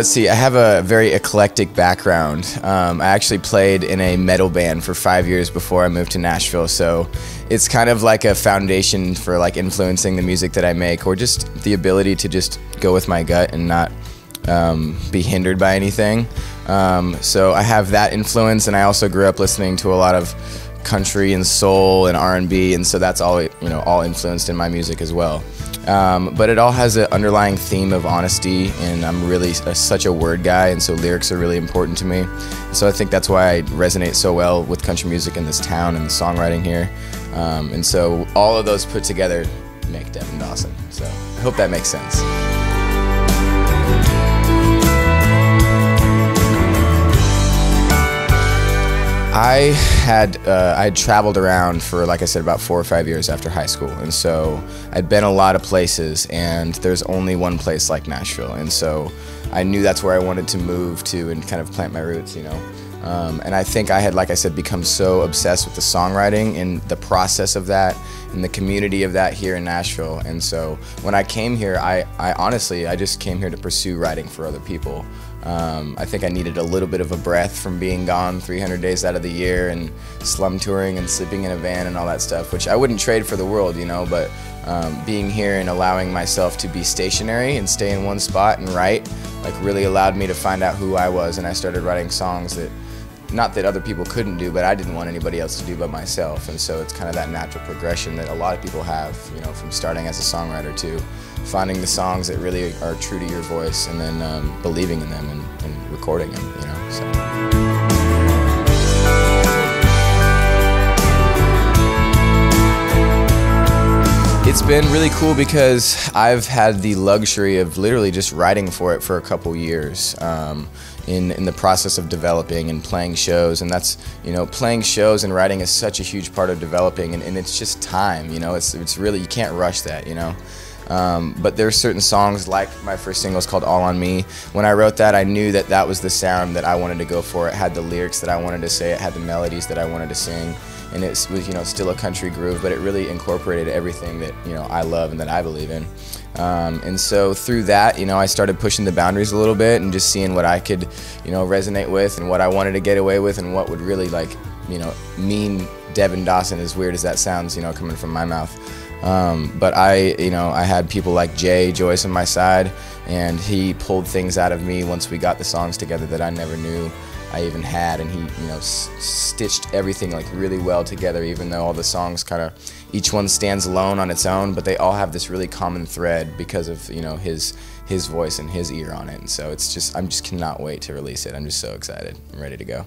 let's see, I have a very eclectic background. I actually played in a metal band for 5 years before I moved to Nashville, so it's kind of like a foundation for like influencing the music that I make, or just the ability to just go with my gut and not be hindered by anything. So I have that influence, and I also grew up listening to a lot of country and soul and R&B, and so that's all, all influenced in my music as well. But it all has an underlying theme of honesty, and I'm really such a word guy, and so lyrics are really important to me. So I think that's why I resonate so well with country music in this town and the songwriting here. And so all of those put together make Devin Dawson. So I hope that makes sense. I had traveled around for, like I said, about 4 or 5 years after high school, and so I'd been a lot of places, and there's only one place like Nashville, and so I knew that's where I wanted to move to and kind of plant my roots, And I think I had, like I said, become so obsessed with the songwriting and the process of that and the community of that here in Nashville, and so when I came here, I honestly just came here to pursue writing for other people. I think I needed a little bit of a breath from being gone 300 days out of the year and slum touring and sleeping in a van and all that stuff, which I wouldn't trade for the world, but being here and allowing myself to be stationary and stay in one spot and write, like, really allowed me to find out who I was, and I started writing songs that, not that other people couldn't do, but I didn't want anybody else to do but myself, and so it's kind of that natural progression that a lot of people have, from starting as a songwriter to finding the songs that really are true to your voice, and then believing in them and recording them, so. It's been really cool because I've had the luxury of literally just writing for it for a couple years in the process of developing and playing shows, and that's, playing shows and writing is such a huge part of developing, and it's just time, it's really, you can't rush that, But there are certain songs, like my first single is called All On Me. When I wrote that, I knew that that was the sound that I wanted to go for. It had the lyrics that I wanted to say, it had the melodies that I wanted to sing, and it was, still a country groove, but it really incorporated everything that, I love and that I believe in. And so through that, I started pushing the boundaries a little bit and just seeing what I could, resonate with and what I wanted to get away with and what would really, mean Devin Dawson, as weird as that sounds, coming from my mouth. But I had people like Joyce on my side, and he pulled things out of me once we got the songs together that I never knew I even had, and he, stitched everything really well together, even though all the songs each one stands alone on its own, but they all have this really common thread because of, his voice and his ear on it, and so I just cannot wait to release it. I'm just so excited. I'm ready to go.